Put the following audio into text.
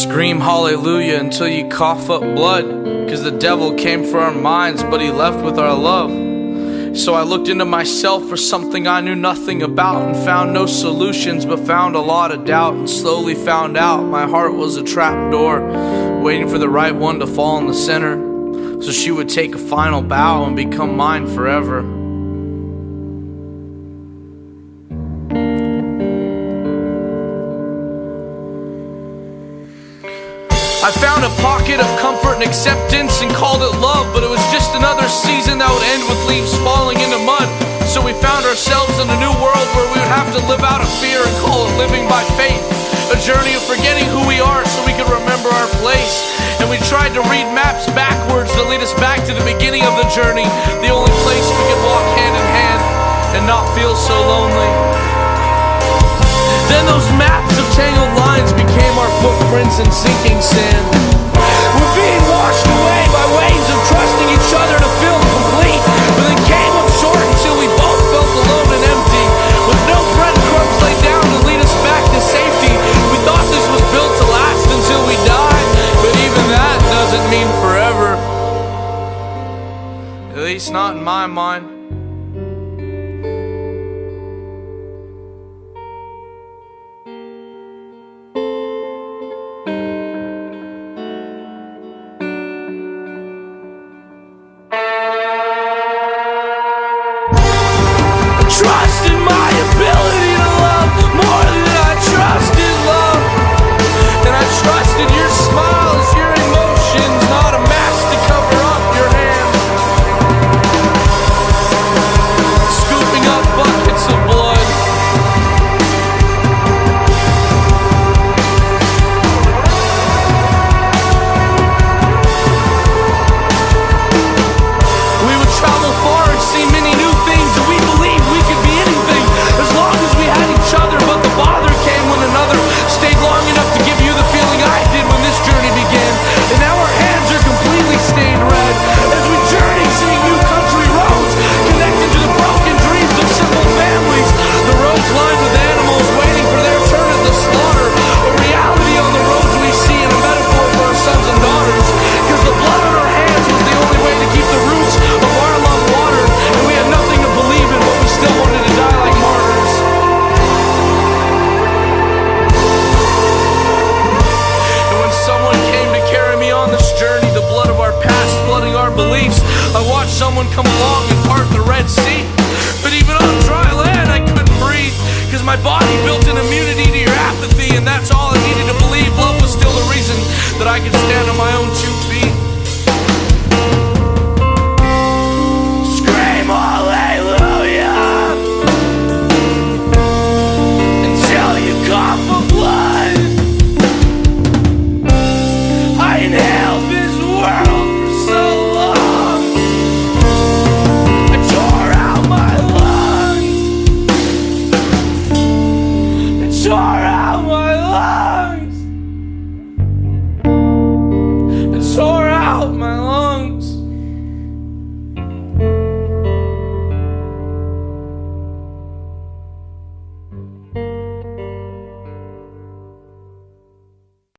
Scream hallelujah until you cough up blood, 'cause the devil came for our minds, but he left with our love. So I looked into myself for something I knew nothing about, and found no solutions, but found a lot of doubt, and slowly found out my heart was a trap door, waiting for the right one to fall in the center, so she would take a final bow and become mine forever. I found a pocket of comfort and acceptance and called it love, but it was just another season that would end with leaves falling into mud. So we found ourselves in a new world where we would have to live out of fear and call it living by faith. A journey of forgetting who we are so we could remember our place. And we tried to read maps backwards to lead us back to the beginning of the journey, the only place we could walk hand in hand and not feel so lonely. Then those maps of tangled lines became our footprints in sinking sand. We're being washed away by waves of trusting each other to feel complete, but then came up short until we both felt alone and empty, with no breadcrumbs laid down to lead us back to safety. We thought this was built to last until we died, but even that doesn't mean forever. At least not in my mind. Trusted my ability to love more than I trusted love. And I trusted your smiles, your emotions, not a mask to cover up your hand. Scooping up buckets of blood. We would travel far and see many new things, and we believed we could be anything as long as we had each other. But the bother came when another stayed long enough to give you the feeling I did when this journey began. And now our hands are completely stained red as we journey, seeing new country roads connected to the broken dreams of simple families. The roads lined with animals waiting for their turn at the slaughter. A reality on the roads we see, and a metaphor for our sons and daughters. 'Cause the blood on our hands was the only way to keep the roots of our love watered, and we had nothing to believe in, but we still wanted to die like martyrs. And when someone came to carry me on this journey, the blood of our past flooding our beliefs, I watched someone come along and part the Red Sea. But even on dry land I couldn't breathe, 'cause my body built an immunity to your apathy, and that's all I needed to believe. Love was still the reason that I could stand on my own 2 feet. Scream hallelujah until you cough up blood. I inhaled this world for so long, I tore out my lungs, I tore out my lungs, I tore out my lungs.